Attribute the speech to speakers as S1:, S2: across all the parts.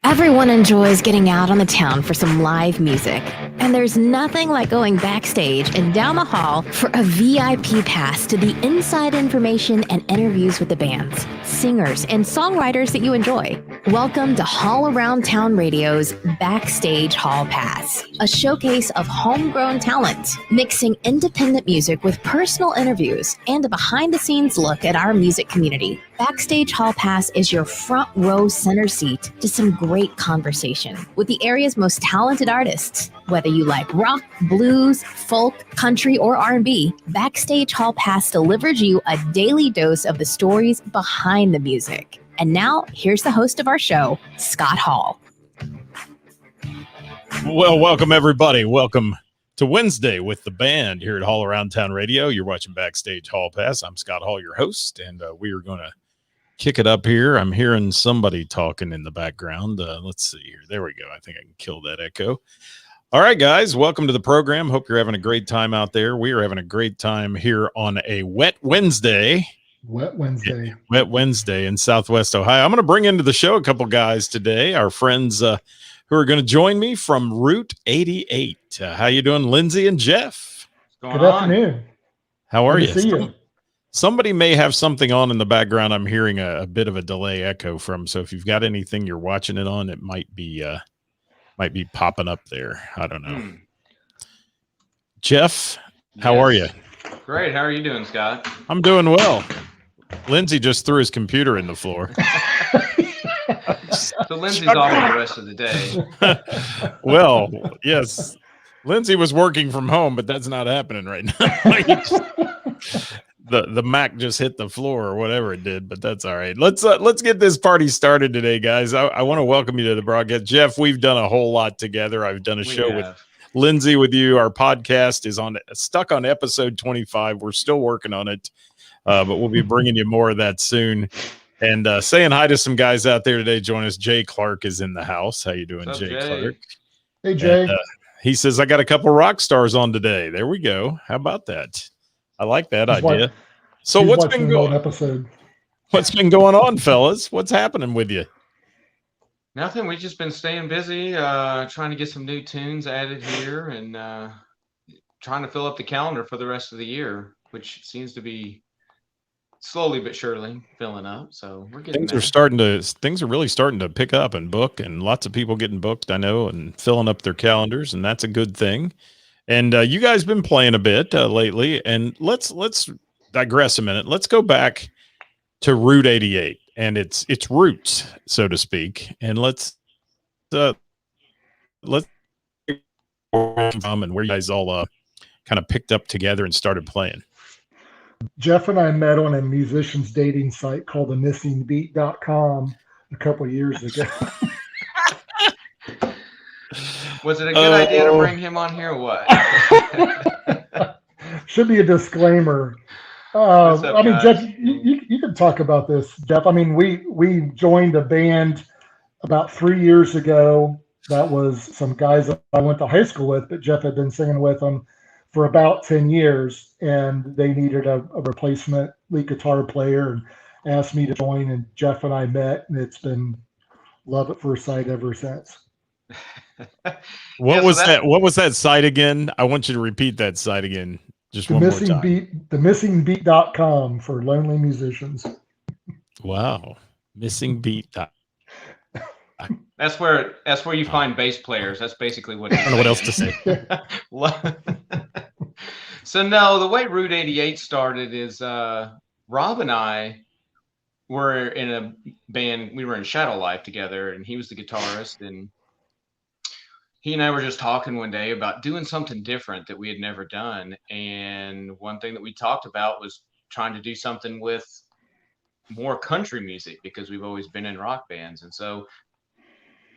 S1: Everyone enjoys getting out on the town for some live music. And there's nothing like going backstage and down the hall for a VIP pass to the inside information and interviews with the bands, singers, and songwriters that you enjoy. Welcome to Hall Around Town Radio's Backstage Hall Pass, a showcase of homegrown talent, mixing independent music with personal interviews and a behind-the-scenes look at our music community. Backstage Hall Pass is your front row center seat to some great conversation with the area's most talented artists. Whether you like rock, blues, folk, country, or R&B, Backstage Hall Pass delivers you a daily dose of the stories behind the music. And now, here's the host of our show, Scott Hall.
S2: Well, welcome everybody. Welcome to Wednesday with the band here at Hall Around Town Radio. You're watching Backstage Hall Pass. I'm Scott Hall, your host, and we are going to kick it up here. I'm hearing somebody talking in the background. Let's see here. There we go. I think I can kill that echo. All right, guys, welcome to the program. Hope you're having a great time out there. We are having a great time here on a wet Wednesday.
S3: Wet Wednesday in Southwest Ohio.
S2: I'm going to bring into the show a couple guys today, our friends who are going to join me from Route 88. How you doing, Lindsay and Jeff?
S3: Good afternoon.
S2: How are
S3: Good to see you?
S2: Somebody may have something on in the background. I'm hearing a bit of a delay echo from. So if you've got anything you're watching it on, it might be popping up there. I don't know. Jeff, how are you?
S4: Great. How are you doing, Scott?
S2: I'm doing well. Lindsay just threw his computer in the floor.
S4: So Lindsay's off for the rest of the day.
S2: Well, yes. Lindsay was working from home, but that's not happening right now. The Mac just hit the floor or whatever it did, but that's all right. Let's get this party started today, guys. I want to welcome you to the broadcast. Jeff, we've done a whole lot together. I've done a show with Lindsay with you. Our podcast is stuck on episode 25. We're still working on it, but we'll be bringing you more of that soon. And saying hi to some guys out there today. Join us. Jay Clark is in the house. How you doing,
S4: What's up,
S2: Jay
S4: Jay?
S2: Clark?
S3: Hey, Jay.
S2: And, he says, I got a couple rock stars on today. There we go. How about that? I like that idea. So what's been going on, fellas? What's happening with you?
S4: Nothing. We've just been staying busy, trying to get some new tunes added here and trying to fill up the calendar for the rest of the year, which seems to be slowly but surely filling up. So we're getting
S2: things are really starting to pick up and book, and lots of people getting booked, I know, and filling up their calendars, and that's a good thing. And you guys been playing a bit lately, and let's digress a minute. Let's go back to Route 88 and its roots, so to speak, and let's and where you guys all kind of picked up together and started playing.
S3: Jeff and I met on a musician's dating site called themissingbeat.com a couple of years ago.
S4: Was it a good idea to bring him on here or what?
S3: Should be a disclaimer.
S4: What's up, guys?
S3: Jeff, you can talk about this, Jeff. I mean, we joined a band about 3 years ago. That was some guys that I went to high school with, but Jeff had been singing with them for about 10 years, and they needed a replacement lead guitar player and asked me to join, and Jeff and I met, and it's been love at first sight ever since.
S2: What was that site again? I want you to repeat that site again. Just one more time.
S3: Themissingbeat.com for lonely musicians.
S2: Wow. Missing Beat.
S4: That's where you find bass players. That's basically what.
S2: I don't know what else to say.
S4: So no, the way Route 88 started is Rob and I were in a band. We were in Shadow Life together, and he was the guitarist, and he and I were just talking one day about doing something different that we had never done. And one thing that we talked about was trying to do something with more country music, because we've always been in rock bands. And so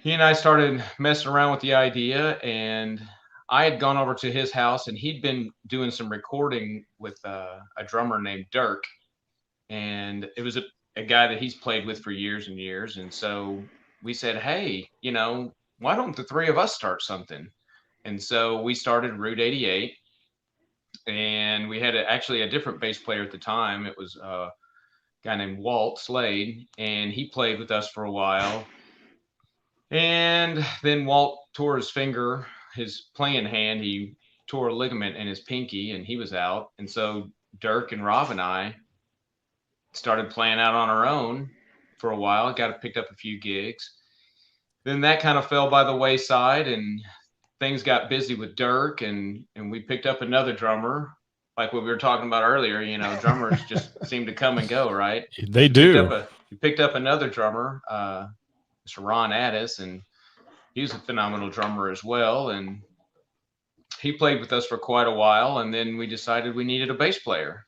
S4: he and I started messing around with the idea, and I had gone over to his house, and he'd been doing some recording with a drummer named Dirk. And it was a guy that he's played with for years and years. And so we said, hey, why don't the three of us start something? And so we started Route 88, and we had actually a different bass player at the time. It was a guy named Walt Slade, and he played with us for a while. And then Walt tore his finger, his playing hand. He tore a ligament in his pinky, and he was out. And so Dirk and Rob and I started playing out on our own for a while. Got picked up a few gigs. Then that kind of fell by the wayside, and things got busy with Dirk, and we picked up another drummer. Like what we were talking about earlier, you know, drummers just seem to come and go, right?
S2: They do.
S4: We picked up another drummer, Mr. Ron Addis, and he was a phenomenal drummer as well. And he played with us for quite a while. And then we decided we needed a bass player.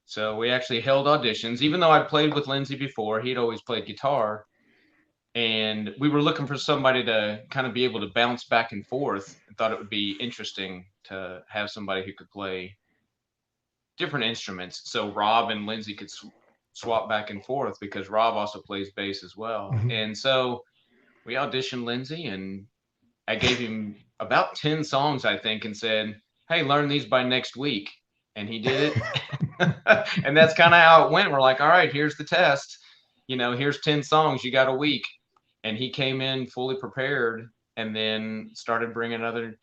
S4: So we actually held auditions, even though I'd played with Lindsey before. He'd always played guitar. And we were looking for somebody to kind of be able to bounce back and forth, and thought it would be interesting to have somebody who could play different instruments. So Rob and Lindsey could swap back and forth, because Rob also plays bass as well.
S3: Mhm.
S4: And so we auditioned Lindsey, and I gave him about 10 songs, I think, and said, hey, learn these by next week. And he did it. And that's kind of how it went. We're like, all right, here's the test. You know, here's 10 songs. You got a week. And he came in fully prepared, and then started bringing other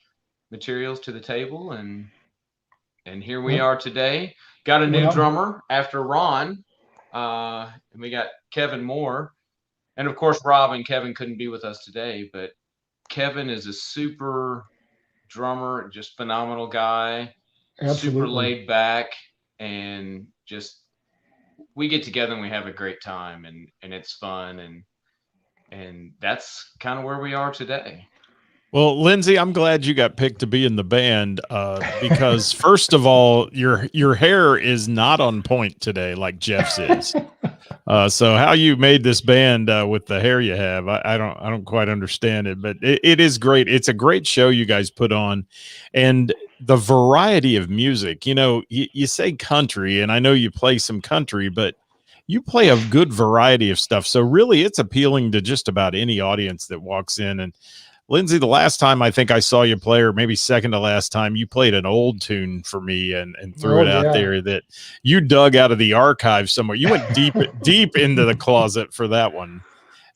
S4: materials to the table. And here we are today. Got a new drummer after Ron. And we got Kevin Moore. And of course, Rob and Kevin couldn't be with us today, but Kevin is a super drummer, just phenomenal guy.
S3: Absolutely.
S4: Super laid back, and just, we get together and we have a great time, and it's fun, and that's kind of where we are today.
S2: Well, Lindsey, I'm glad you got picked to be in the band, because first of all, your hair is not on point today like Jeff's is. So how you made this band with the hair you have, I don't quite understand it, but it is great. It's a great show you guys put on, and the variety of music. You know, you say country, and I know you play some country, but you play a good variety of stuff. So really, it's appealing to just about any audience that walks in. And Lindsey, the last time I think I saw you play, or maybe second to last time, you played an old tune for me and threw it out there that you dug out of the archive somewhere. You went deep into the closet for that one.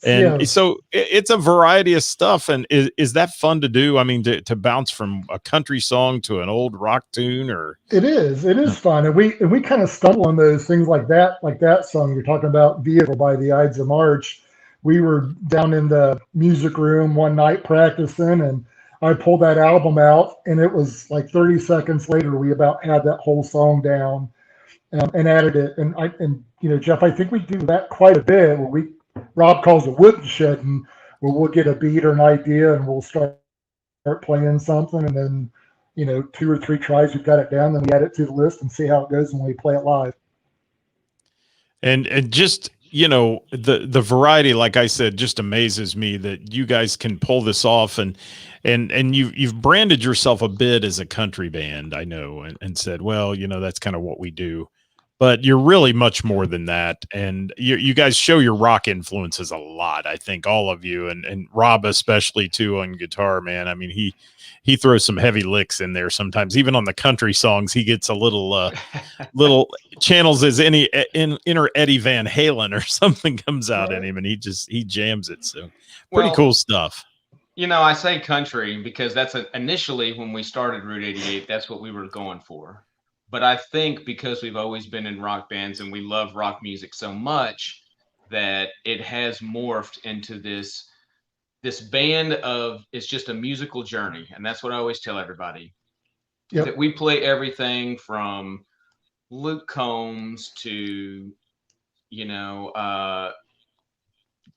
S2: And so it's a variety of stuff. And is that fun to do? I mean, to bounce from a country song to an old rock tune, or
S3: it is fun. And we kind of stumble on those things like that song you're talking about, Vehicle by the Ides of March. We were down in the music room one night practicing, and I pulled that album out, and it was like 30 seconds later, we about had that whole song down, and added it. And you know, Jeff, I think we do that quite a bit, where Rob calls it woodshedding, where we'll get a beat or an idea, and we'll start playing something, and then, you know, 2 or 3 tries, we've got it down, then we add it to the list and see how it goes when we play it live.
S2: And just, you know, the variety, like I said, just amazes me that you guys can pull this off, and you've branded yourself a bit as a country band, I know, and said, well, you know, that's kind of what we do. But you're really much more than that. And you guys show your rock influences a lot, I think, all of you, and Rob especially too on guitar, man. I mean, he throws some heavy licks in there sometimes. Even on the country songs, he gets a little channels as any inner Eddie Van Halen or something comes out in him, and he jams it. So pretty cool stuff.
S4: You know, I say country because that's initially when we started Route 88, that's what we were going for. But I think because we've always been in rock bands and we love rock music so much, that it has morphed into this band of, it's just a musical journey. And that's what I always tell everybody. Yep. That we play everything from Luke Combs to, you know,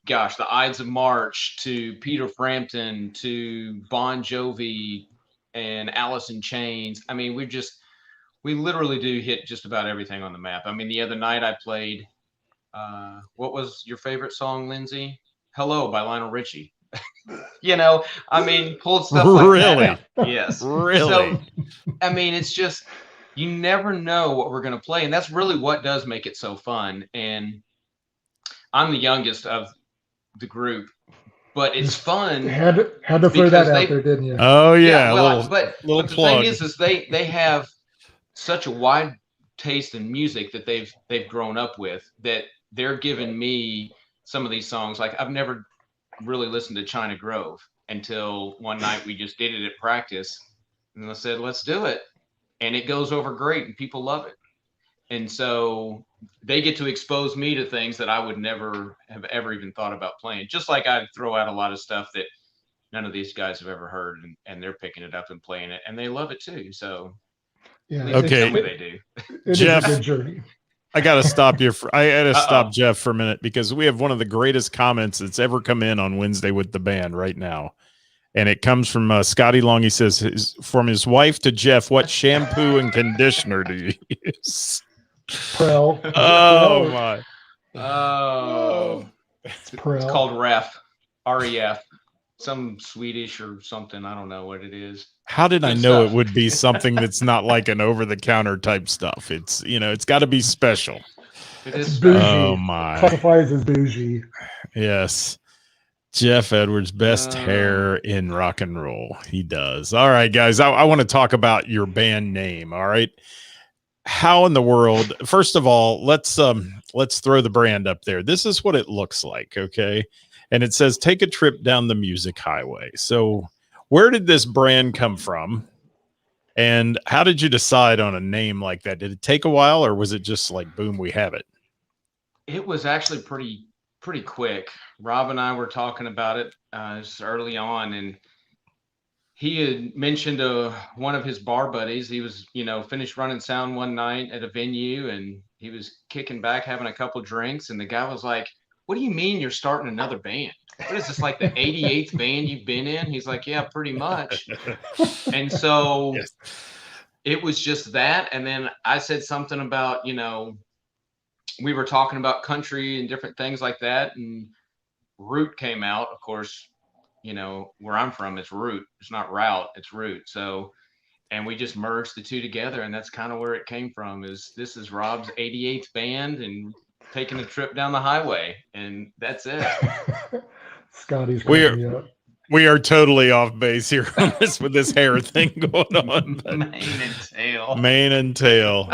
S4: the Ides of March, to Peter Frampton, to Bon Jovi and Alice in Chains. I mean, we literally do hit just about everything on the map. I mean, the other night I played, what was your favorite song, Lindsey? Hello by Lionel Richie. You know, I mean, pulled stuff like that. Yes.
S2: Really?
S4: So, I mean, it's just, you never know what we're going to play. And that's really what does make it so fun. And I'm the youngest of the group, but it's fun.
S3: Had to throw that out there, didn't you?
S2: Oh, yeah.
S4: Well, but the thing is they have such a wide taste in music that they've grown up with, that they're giving me some of these songs. Like, I've never really listen to China Grove until one night we just did it at practice, and I said, let's do it. And it goes over great and people love it. And so they get to expose me to things that I would never have ever even thought about playing. Just like I'd throw out a lot of stuff that none of these guys have ever heard, and they're picking it up and playing it, and they love it too. So
S3: Yeah.
S4: at least in
S2: Okay.
S4: some way they do.
S3: It
S2: Jeff.
S3: is a good journey.
S2: I got to stop you. I had to stop
S4: Uh-oh.
S2: Jeff for a minute because we have one of the greatest comments that's ever come in on Wednesday with the band right now. And it comes from Scotty Long. He says, from his wife to Jeff, what shampoo and conditioner do you use?
S3: Prel.
S2: Oh,
S3: Prel.
S2: my.
S4: Oh,
S3: It's Prel.
S4: it's called REF, some Swedish or something. I don't know what it is.
S2: How did I
S4: Good
S2: know
S4: stuff.
S2: it would be something that's not like an over-the-counter type stuff? It's, it's got to be special.
S4: It
S3: It's
S4: is
S3: bougie.
S2: Oh, my.
S3: Classifies as bougie.
S2: Yes. Jeff Edwards, best hair in rock and roll. He does. All right, guys. I want to talk about your band name. All right. How in the world? First of all, let's throw the brand up there. This is what it looks like. Okay. And it says, take a trip down the music highway. So where did this brand come from? And how did you decide on a name like that? Did it take a while, or was it just like, boom, we have it?
S4: It was actually pretty quick. Rob and I were talking about it just early on, and he had mentioned one of his bar buddies. He was, finished running sound one night at a venue, and he was kicking back, having a couple drinks, and the guy was like, "What do you mean you're starting another band? What is this, like the 88th band you've been in?" He's like, "Yeah, pretty much." And so
S2: Yes.
S4: it was just that, and then I said something about, we were talking about country and different things like that, and Root came out. Of course, where I'm from, it's Root. It's not Route, it's Root. So, and we just merged the two together, and that's kind of where it came from. This is Rob's 88th band and taking a trip down the highway, and that's it.
S3: Scotty's
S2: We're-
S3: cracking me up.
S2: We are totally off base here on this with this hair thing going on. But
S4: Mane and tail.
S2: mane and tail.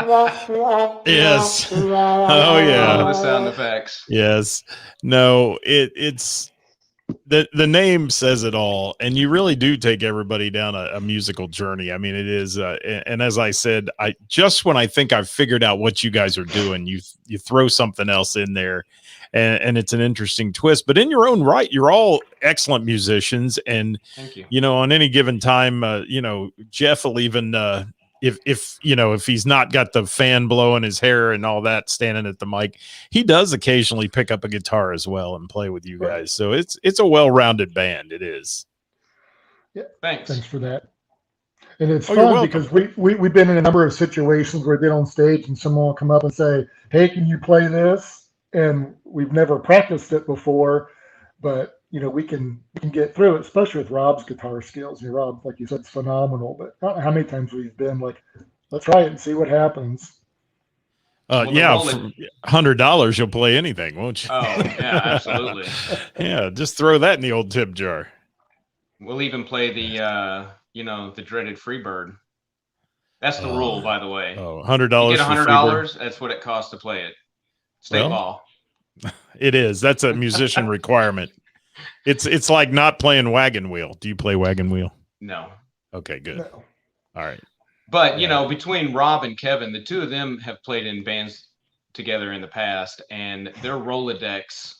S2: Yes. Oh
S4: All
S2: yeah.
S4: the sound effects.
S2: Yes. No, it's the name says it all, and you really do take everybody down a musical journey. I mean, it is and as I said, when I think I've figured out what you guys are doing, you throw something else in there, and it's an interesting twist. But in your own right, you're all excellent musicians, and
S4: Thank you.
S2: on any given time, Jeff will even if he's not got the fan blowing his hair and all that standing at the mic, he does occasionally pick up a guitar as well and play with you guys. So it's a well-rounded band. It is.
S4: Thanks.
S3: Thanks for that. And it's
S2: Oh, you're
S3: fun
S2: welcome.
S3: because we've been in a number of situations where we've been on stage and someone will come up and say, "Hey, can you play this?" And we've never practiced it before, but we can get through it, especially with Rob's guitar skills. Rob, like you said, is phenomenal. But I don't know how many times we've been like, let's try it and see what happens.
S4: Well, the
S2: Yeah,
S4: rolling-
S2: for $100 you'll play anything, won't you?
S4: Oh, yeah, absolutely.
S2: Yeah, just throw that in the old tip jar.
S4: We'll even play the dreaded Freebird. That's the rule, by the way.
S2: Oh,
S4: You
S2: $100
S4: get
S2: for Freebird.
S4: $100. That's what it costs to play it. State
S2: Well,
S4: law.
S2: It is. That's a musician requirement. It's like not playing Wagon Wheel. Do you play Wagon Wheel?
S4: No.
S2: Okay, good.
S3: No.
S2: All right.
S4: But between Rob and Kevin, the two of them have played in bands together in the past, and their Rolodex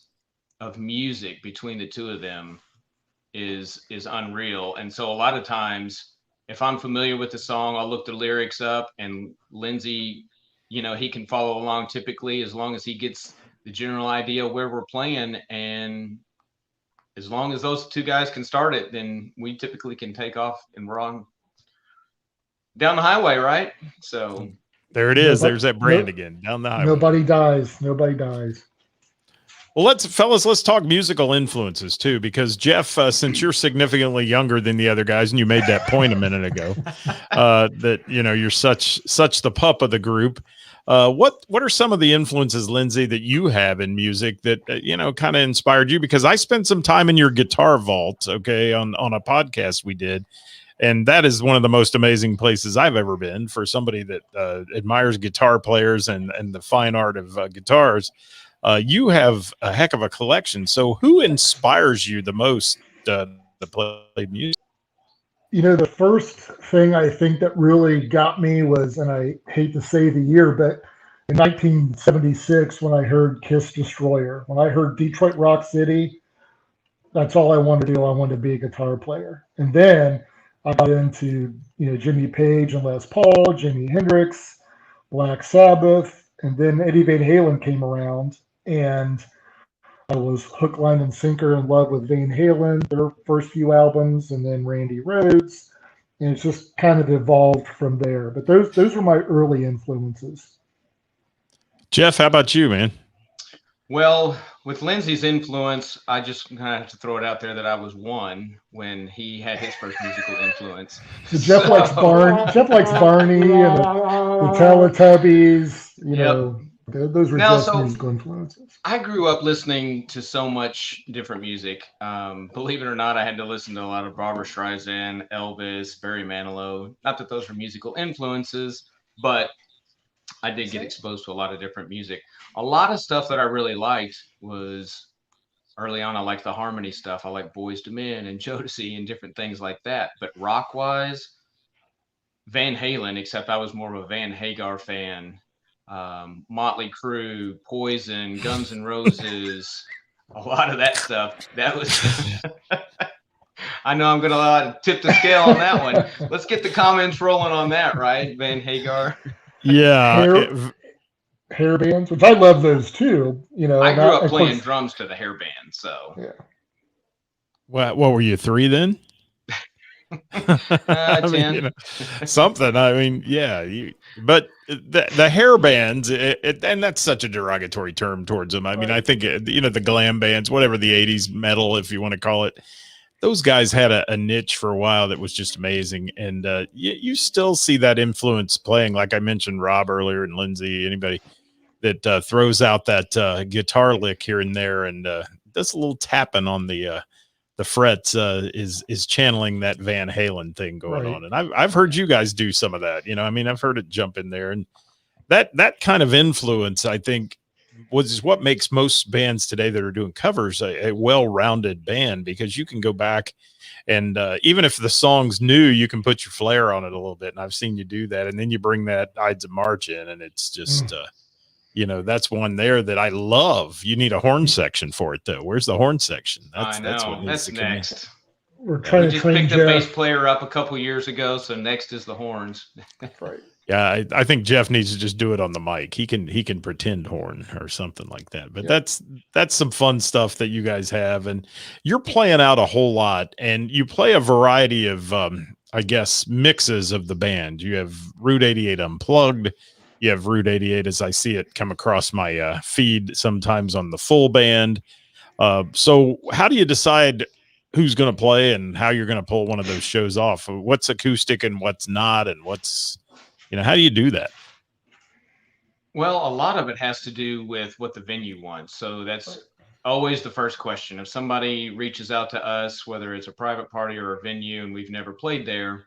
S4: of music between the two of them is unreal. And so a lot of times, if I'm familiar with the song, I'll look the lyrics up, and Lindsay, he can follow along typically as long as he gets the general idea where we're playing. And as long as those two guys can start it, then we typically can take off and we're on down the highway, right? So
S2: There it is.
S3: Nobody-
S2: There's that brand
S3: no-
S2: again. Down the highway.
S3: Nobody dies. Nobody dies.
S2: Well, let's talk musical influences too, because Jeff, since you're significantly younger than the other guys, and you made that point a minute ago, that you're such the pup of the group. What are some of the influences, Lindsay, that you have in music that kind of inspired you? Because I spent some time in your guitar vault, okay, on a podcast we did, and that is one of the most amazing places I've ever been for somebody that admires guitar players and the fine art of guitars. You have a heck of a collection. So who inspires you the most to play music?
S3: The first thing I think that really got me was, and I hate to say the year, but in 1976, when I heard Kiss Destroyer, when I heard Detroit Rock City, that's all I wanted to do. I wanted to be a guitar player. And then I got into, Jimmy Page and Les Paul, Jimi Hendrix, Black Sabbath, and then Eddie Van Halen came around, and I was hook, line, and sinker in love with Van Halen, their first few albums, and then Randy Rhoads, and it's just kind of evolved from there. But those were my early influences.
S2: Jeff, how about you, man?
S4: Well, with Lindsey's influence, I just kind of have to throw it out there that I was one when he had his first musical influence.
S3: So Jeff likes Barney and the Teletubbies. Those were Jeff's musical influences.
S4: I grew up listening to so much different music. Believe it or not, I had to listen to a lot of Barbra Streisand, Elvis, Barry Manilow. Not that those were musical influences, but I did get exposed to a lot of different music. A lot of stuff that I really liked was early on. I liked the harmony stuff. I liked Boyz II Men and Jodeci and different things like that. But rock wise, Van Halen, except I was more of a Van Hagar fan. Motley Crue, Poison, Guns N' Roses, a lot of that stuff. That was. I know I'm going to tip the scale on that one. Let's get the comments rolling on that, right? Van Hagar.
S2: Yeah.
S3: Hair bands, which I love those too.
S4: I grew up playing drums to the hair band, so.
S3: Yeah.
S2: What were you, 3 then?
S4: 10.
S2: Something. I mean, yeah. But the hair bands, and that's such a derogatory term towards them. I mean, I think the glam bands, whatever the '80s metal, if you want to call it, those guys had a niche for a while that was just amazing. And you still see that influence playing, like I mentioned, Rob earlier and Lindsey, anybody that throws out that guitar lick here and there and does a little tapping on the frets is channeling that Van Halen thing going on. And I've heard you guys do some of that. I've heard it jump in there. And that kind of influence, I think, is what makes most bands today that are doing covers a well-rounded band, because you can go back and even if the song's new, you can put your flair on it a little bit. And I've seen you do that. And then you bring that Ides of March in, and it's just, that's one there that I love. You need a horn section for it, though. Where's the horn section?
S4: I know.
S2: That's what needs
S4: that's
S2: to come
S4: next.
S2: in.
S3: We're trying
S4: to
S3: train
S4: pick the
S3: Jeff.
S4: bass player up a couple years ago, so next is the horns.
S3: Right.
S2: Yeah, I think Jeff needs to just do it on the mic. He can pretend horn or something like that. But that's some fun stuff that you guys have, and you're playing out a whole lot, and you play a variety of I guess mixes of the band. You have Route 88 Unplugged. You have Route 88 as I see it come across my feed sometimes on the full band. So how do you decide who's going to play and how you're going to pull one of those shows off? What's acoustic and what's not, and what's how do you do that?
S4: Well, a lot of it has to do with what the venue wants. So that's always the first question. If somebody reaches out to us, whether it's a private party or a venue, and we've never played there,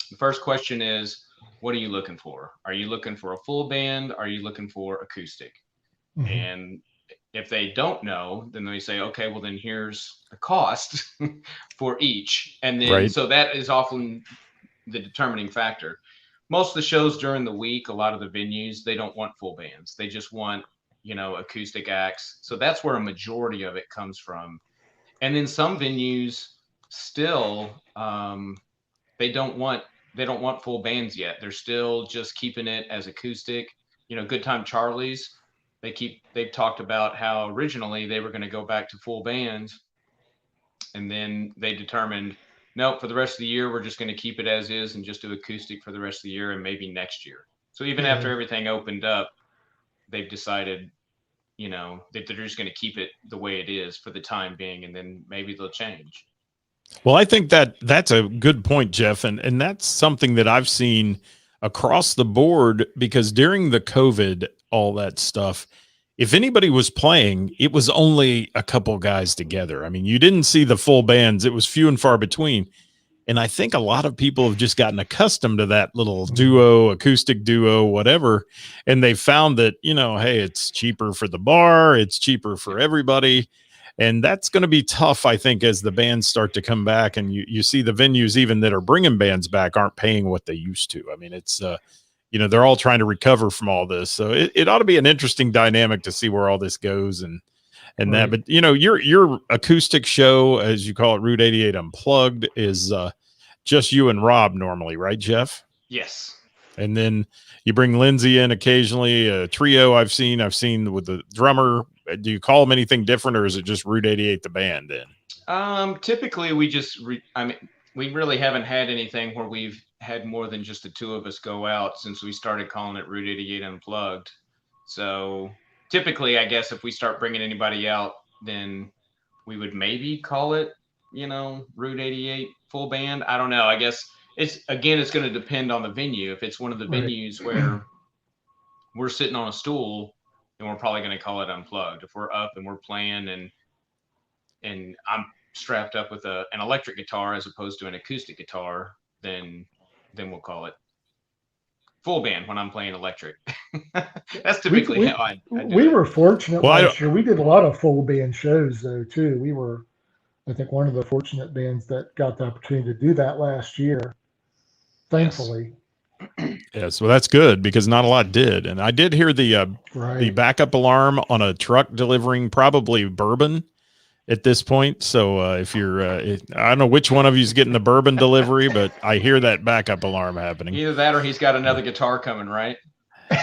S4: the first question is, what are you looking for? Are you looking for a full band? Are you looking for acoustic? Mm-hmm. And if they don't know, then they say, okay, well, then here's the cost for each. And then, so that is often the determining factor. Most of the shows during the week, a lot of the venues, they don't want full bands. They just want, acoustic acts. So that's where a majority of it comes from. And then some venues still, they don't want full bands yet. They're still just keeping it as acoustic. Good Time Charlie's, they've talked about how originally they were going to go back to full bands, and then they determined, no, for the rest of the year, we're just going to keep it as is and just do acoustic for the rest of the year and maybe next year. So even after everything opened up, they've decided, that they're just going to keep it the way it is for the time being, and then maybe they'll change.
S2: Well, I think that's a good point, Jeff. And that's something that I've seen across the board, because during the COVID, all that stuff, if anybody was playing, it was only a couple guys together. I mean, you didn't see the full bands. It was few and far between. And I think a lot of people have just gotten accustomed to that little duo, acoustic duo, whatever. And they found that, you know, hey, it's cheaper for the bar, it's cheaper for everybody. And that's going to be tough, I think, as the bands start to come back. And you see the venues even that are bringing bands back aren't paying what they used to. I mean, it's, you know, they're all trying to recover from all this. So it ought to be an interesting dynamic to see where all this goes and that. But, you know, your acoustic show, as you call it, Route 88 Unplugged, is just you and Rob normally, right, Jeff?
S4: Yes.
S2: And then you bring Lindsay in occasionally, a trio I've seen with the drummer. Do you call them anything different, or is it just Route 88 the band then?
S4: Typically we just we really haven't had anything where we've had more than just the two of us go out since we started calling it Route 88 Unplugged. So typically, I guess if we start bringing anybody out, then we would maybe call it, you know, Route 88 full band. I don't know. I guess it's going to depend on the venue. If it's one of the venues where we're sitting on a stool, then we're probably going to call it Unplugged. If we're up and we're playing and I'm strapped up with an electric guitar as opposed to an acoustic guitar, then we'll call it full band when I'm playing electric. That's typically how I do
S3: we
S4: it.
S3: were fortunate last year. We did a lot of full band shows though too. We were, I think, one of the fortunate bands that got the opportunity to do that last year. Thankfully.
S2: Yes, well, that's good because not a lot did. And I did hear the backup alarm on a truck delivering probably bourbon at this point. So if you're, I don't know which one of you is getting the bourbon delivery, but I hear that backup alarm happening.
S4: Either that or he's got another guitar coming, right?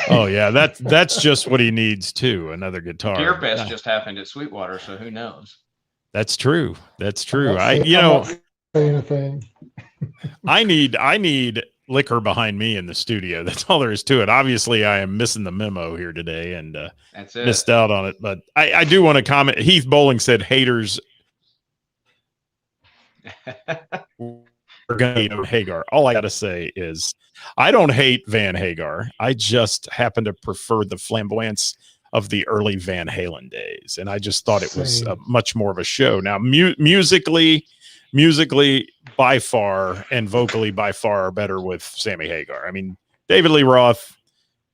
S2: Oh yeah, that's just what he needs too. Another guitar.
S4: Beer Fest just happened at Sweetwater, so who knows?
S2: That's true. That's true.
S3: I'm not saying anything.
S2: I need liquor behind me in the studio. That's all there is to it. Obviously, I am missing the memo here today and
S4: that's it.
S2: Missed out on it. But I do want to comment. Heath Bowling said haters are going to hate Hagar. All I got to say is I don't hate Van Hagar. I just happen to prefer the flamboyance of the early Van Halen days. And I just thought it was much more of a show. Now, musically by far and vocally by far are better with Sammy Hagar. I mean, David Lee Roth,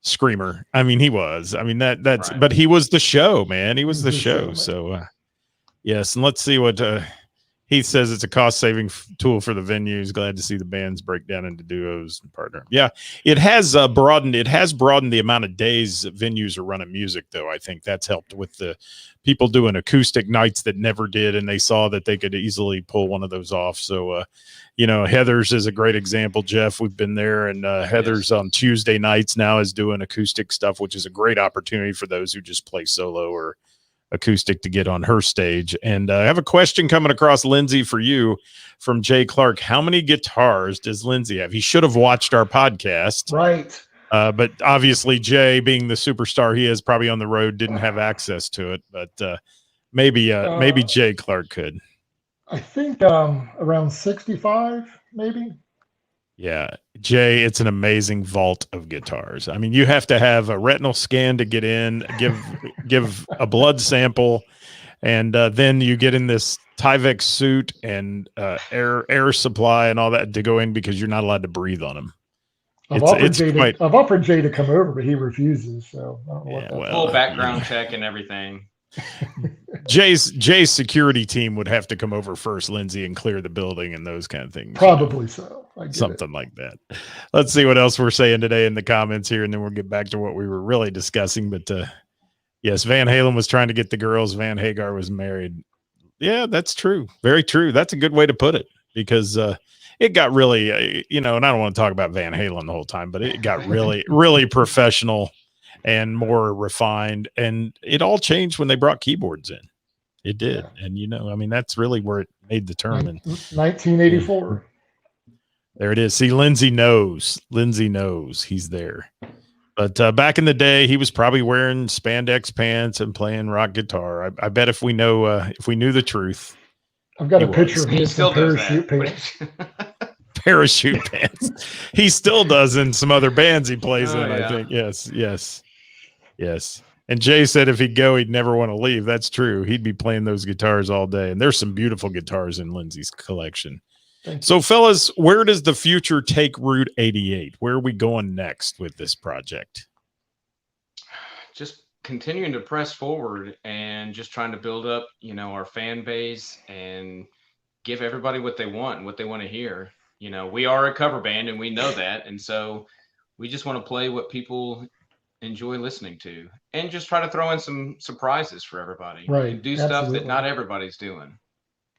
S2: screamer. I mean, he was. I mean, that's right. But he was the show, man. He was the show. So, yes. And let's see what Heath says. It's a cost-saving tool for the venues. Glad to see the bands break down into duos and partner. Yeah, it has broadened. It has broadened the amount of days that venues are running music, though. I think that's helped with the people doing acoustic nights that never did, and they saw that they could easily pull one of those off. So, you know, Heather's is a great example, Jeff. We've been there, and Heather's on Tuesday nights now is doing acoustic stuff, which is a great opportunity for those who just play solo or acoustic to get on her stage. And I have a question coming across, Lindsay, for you from Jay Clark. How many guitars does Lindsay have? He should have watched our podcast.
S3: Right.
S2: But obviously Jay, being the superstar he is, probably on the road, didn't have access to it. But maybe Jay Clark could.
S3: I think around 65, maybe.
S2: Yeah, Jay, it's an amazing vault of guitars. I mean, you have to have a retinal scan to get in, give a blood sample, and then you get in this Tyvek suit and air supply and all that to go in because you're not allowed to breathe on them.
S3: I've offered Jay to come over, but he refuses. So I don't know
S4: full background check and everything.
S2: Jay's security team would have to come over first, Lindsay, and clear the building and those kind of things.
S3: Probably so.
S2: Something like that. Let's see what else we're saying today in the comments here, and then we'll get back to what we were really discussing. But yes, Van Halen was trying to get the girls. Van Hagar was married. Yeah, that's true. Very true. That's a good way to put it because it got really, and I don't want to talk about Van Halen the whole time, but it got really, really professional and more refined, and it all changed when they brought keyboards in. It did. Yeah. And I mean, that's really where it made the turn. In
S3: 1984.
S2: There it is. See, Lindsay knows he's there. But back in the day, he was probably wearing spandex pants and playing rock guitar. I bet if we knew the truth,
S3: I've got a picture of him in parachute pants.
S2: Parachute pants. He still does in some other bands he plays in, yeah. I think. Yes. And Jay said if he'd go, he'd never want to leave. That's true. He'd be playing those guitars all day. And there's some beautiful guitars in Lindsay's collection. So, fellas, where does the future take Route 88? Where are we going next with this project?
S4: Just continuing to press forward and just trying to build up, our fan base and give everybody what they want and what they want to hear. We are a cover band and we know that. And so we just want to play what people enjoy listening to and just try to throw in some surprises for everybody.
S3: Right.
S4: And do stuff that not everybody's doing.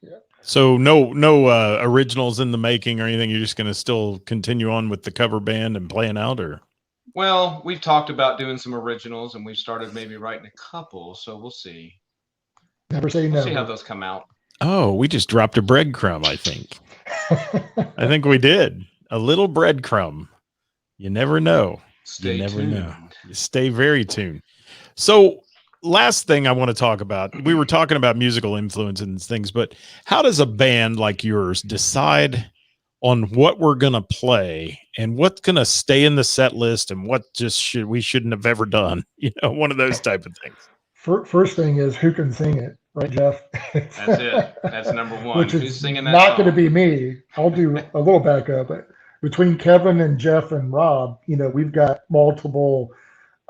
S3: Yeah.
S2: So no originals in the making or anything. You're just going to still continue on with the cover band and playing out, or?
S4: Well, we've talked about doing some originals and we've started maybe writing a couple. So we'll see.
S3: Never say
S4: We'll
S3: never.
S4: see how those come out.
S2: Oh, we just dropped a breadcrumb, I think. I think we did. A little breadcrumb. You never know.
S4: Stay
S2: tuned. You stay very tuned. So last thing I want to talk about, we were talking about musical influence and things, but how does a band like yours decide on what we're going to play and what's going to stay in the set list and what just shouldn't have ever done? One of those type of things.
S3: First thing is who can sing it, right, Jeff?
S4: That's it. That's number one.
S3: Which
S4: Who's
S3: is
S4: singing that
S3: not
S4: song?
S3: going to be me. I'll do a little backup, but between Kevin and Jeff and Rob, we've got multiple,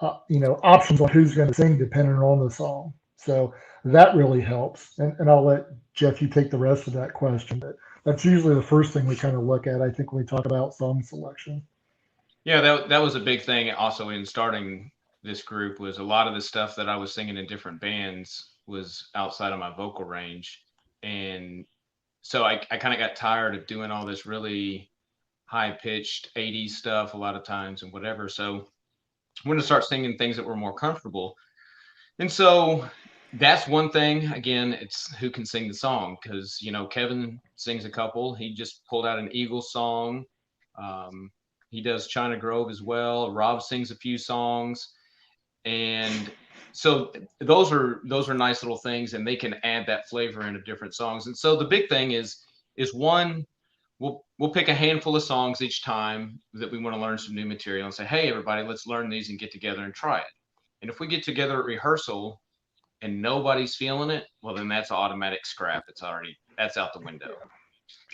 S3: options on who's going to sing depending on the song. So that really helps. And I'll let Jeff, you take the rest of that question. But that's usually the first thing we kind of look at, I think, when we talk about song selection.
S4: Yeah, that was a big thing also in starting this group, was a lot of the stuff that I was singing in different bands was outside of my vocal range. And so I kind of got tired of doing all this really high-pitched 80s stuff a lot of times and whatever. So I'm going to start singing things that were more comfortable. And so that's one thing. Again, it's who can sing the song, because, Kevin sings a couple. He just pulled out an Eagles song. He does China Grove as well. Rob sings a few songs. And so those are nice little things, and they can add that flavor into different songs. And so the big thing is one, we'll pick a handful of songs each time that we want to learn some new material and say, hey, everybody, let's learn these and get together and try it. And if we get together at rehearsal and nobody's feeling it, well, then that's automatic scrap. That's out the window.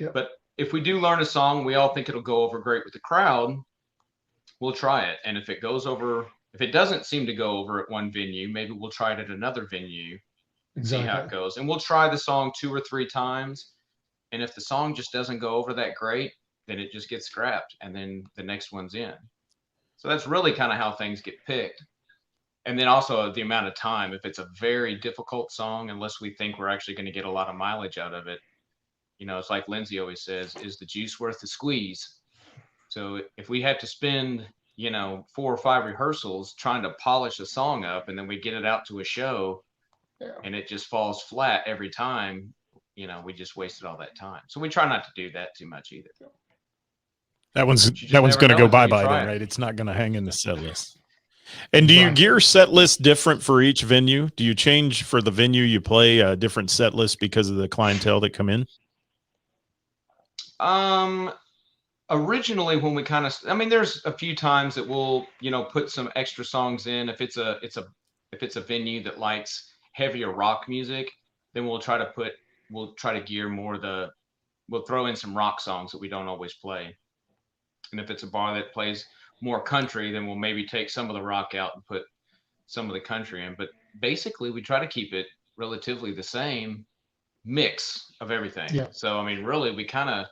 S3: Yep.
S4: But if we do learn a song, we all think it'll go over great with the crowd, we'll try it. And if it doesn't seem to go over at one venue, maybe we'll try it at another venue and see how it goes. And we'll try the song 2 or 3 times. And if the song just doesn't go over that great, then it just gets scrapped and then the next one's in. So that's really kind of how things get picked. And then also the amount of time. If it's a very difficult song, unless we think we're actually going to get a lot of mileage out of it, it's like Lindsay always says, is the juice worth the squeeze? So if we have to spend, 4 or 5 rehearsals trying to polish a song up, and then we get it out to a show and it just falls flat every time, we just wasted all that time. So we try not to do that too much either.
S2: That one's going to go bye-bye then, right? It's not going to hang in the set list. And do you gear set list different for each venue? Do you change for the venue you play a different set list because of the clientele that come in?
S4: Originally when we there's a few times that we'll, put some extra songs in. If it's a venue that likes heavier rock music, then we'll try to gear more we'll throw in some rock songs that we don't always play. And if it's a bar that plays more country, then we'll maybe take some of the rock out and put some of the country in. But basically we try to keep it relatively the same mix of everything.
S3: Yeah.
S4: So, really we kind of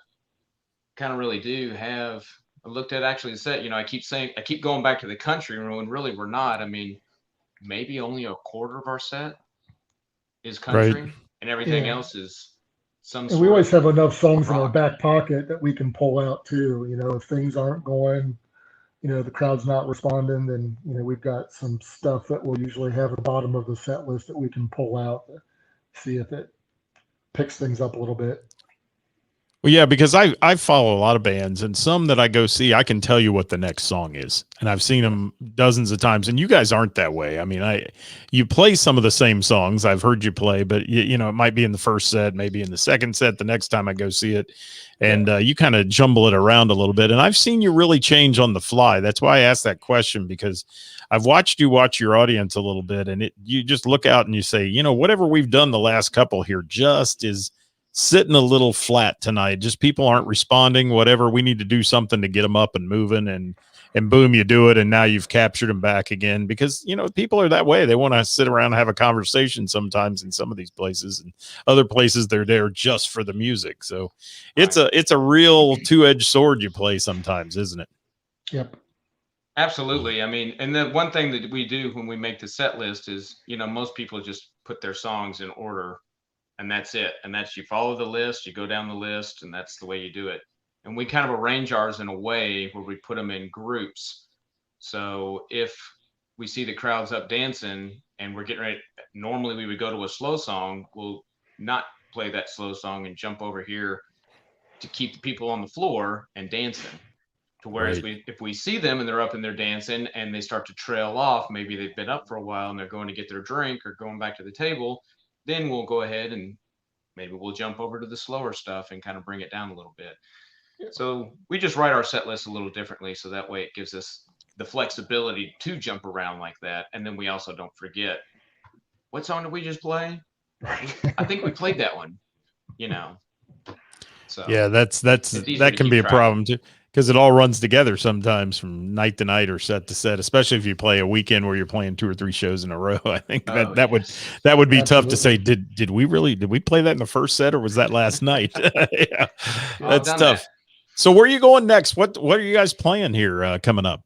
S4: really do have. I looked at actually the set, I keep going back to the country when really we're not. Maybe only a quarter of our set is country,
S2: right,
S4: and everything else is some.
S3: And we always have enough songs in our
S4: rock.
S3: back pocket that we can pull out too. If things aren't going, the crowd's not responding, then we've got some stuff that we'll usually have at the bottom of the set list that we can pull out to see if it picks things up a little bit.
S2: Well, yeah, because I follow a lot of bands, and some that I go see, I can tell you what the next song is, and I've seen them dozens of times. And you guys aren't that way. You play some of the same songs I've heard you play, but it might be in the first set, maybe in the second set. The next time I go see it, and you kind of jumble it around a little bit. And I've seen you really change on the fly. That's why I asked that question, because I've watched you watch your audience a little bit, and you just look out and you say, whatever we've done the last couple here just is sitting a little flat tonight. Just people aren't responding, whatever. We need to do something to get them up and moving, and boom, you do it. And now you've captured them back again, because, you know, people are that way. They want to sit around and have a conversation sometimes in some of these places, and other places they're there just for the music. So it's a real two-edged sword you play sometimes, isn't it?
S3: Yep.
S4: Absolutely. I mean, and the one thing that we do when we make the set list is, you know, most people just put their songs in order, and that's it. And that's, you follow the list, you go down the list, and that's the way you do it. And we kind of arrange ours in a way where we put them in groups. So if we see the crowd's up dancing and we're getting ready, normally we would go to a slow song. We'll not play that slow song and jump over here to keep the people on the floor and dancing. To whereas if we see them and they're up and they're dancing and they start to trail off, maybe they've been up for a while and they're going to get their drink or going back to the table, then we'll go ahead and maybe we'll jump over to the slower stuff and kind of bring it down a little bit. So we just write our set list a little differently, so that way it gives us the flexibility to jump around like that. And then we also don't forget, what song did we just play? I think we played that one, you know. So
S2: yeah, that can be a problem too, because it all runs together sometimes from night to night or set to set, especially if you play a weekend where you're playing 2 or 3 shows in a row. I think that would be tough to say, did we play that in the first set, or was that last night? Yeah, that's tough. That. So where are you going next? What are you guys playing here coming up?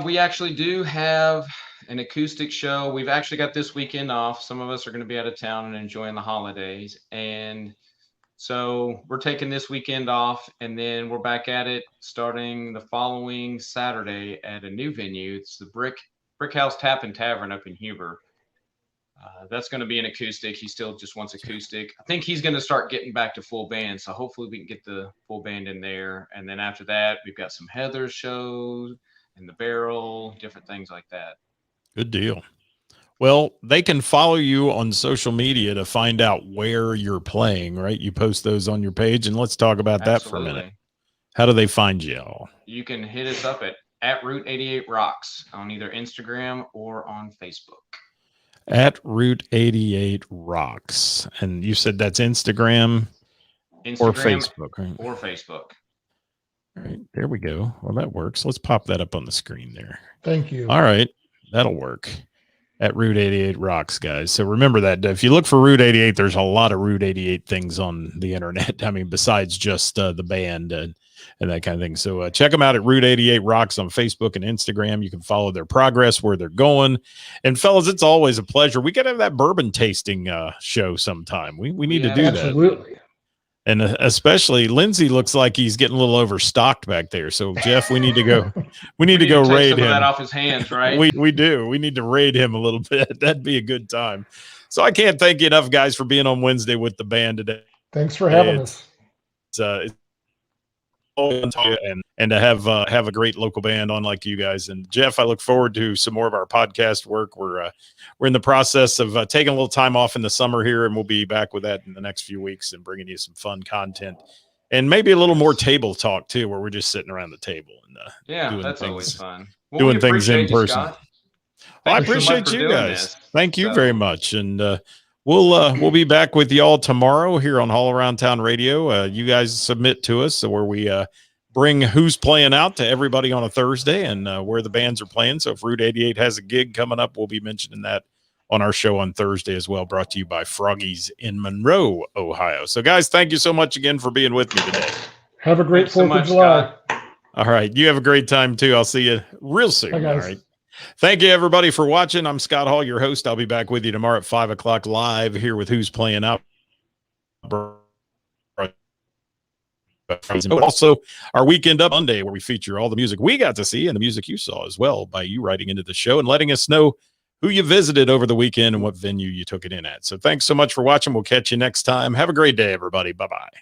S4: We actually do have an acoustic show. We've actually got this weekend off. Some of us are going to be out of town and enjoying the holidays. And so we're taking this weekend off, and then we're back at it starting the following Saturday at a new venue. It's the Brick House Tap and Tavern up in Huber. That's going to be an acoustic. He still just wants acoustic. I think he's going to start getting back to full band, so hopefully we can get the full band in there. And then after that, we've got some Heather's shows and the Barrel, different things like that.
S2: Good deal. Well, they can follow you on social media to find out where you're playing, right? You post those on your page, and let's talk about that for a minute. How do they find you all? You
S4: can hit us up at Route 88 Rocks on either Instagram or on Facebook.
S2: At Route 88 Rocks. And you said that's Instagram or Facebook, right?
S4: Or Facebook.
S2: All right, there we go. Well, that works. Let's pop that up on the screen there.
S3: Thank you.
S2: All right, that'll work. At Route 88 Rocks, guys. So remember that if you look for Route 88, there's a lot of Route 88 things on the internet. I mean, besides just the band and that kind of thing. So check them out at Route 88 Rocks on Facebook and Instagram. You can follow their progress, where they're going. And fellas, it's always a pleasure. We got to have that bourbon tasting show sometime. We need to do that.
S3: Absolutely.
S2: And especially Lindsay looks like he's getting a little overstocked back there. So Jeff, we need to go. We need to go raid him.
S4: That off his hands, right?
S2: We do. We need to raid him a little bit. That'd be a good time. So I can't thank you enough, guys, for being on Wednesday with the band today.
S3: Thanks for having us.
S2: It's and to have a great local band on like you guys. And Jeff, I look forward to some more of our podcast work. We're in the process of taking a little time off in the summer here, and we'll be back with that in the next few weeks and bringing you some fun content and maybe a little more table talk too, where we're just sitting around the table and
S4: doing that's things, always fun.
S2: Well, doing things in person. Well, I appreciate you guys. Thank you very much. And we'll be back with y'all tomorrow here on All Around Town Radio. You guys submit to us, where we bring who's playing out to everybody on a Thursday and where the bands are playing. So if Route 88 has a gig coming up, we'll be mentioning that on our show on Thursday as well, brought to you by Froggies in Monroe, Ohio. So guys, thank you so much again for being with me today.
S3: Have a great 4th of July.
S4: Scott.
S2: All right. You have a great time too. I'll see you real soon.
S3: Bye,
S2: all right. Thank you, everybody, for watching. I'm Scott Hall, your host. I'll be back with you tomorrow at 5 o'clock live here with Who's Playing Out. Also, our Weekend Up Monday, where we feature all the music we got to see and the music you saw as well by you writing into the show and letting us know who you visited over the weekend and what venue you took it in at. So thanks so much for watching. We'll catch you next time. Have a great day, everybody. Bye-bye.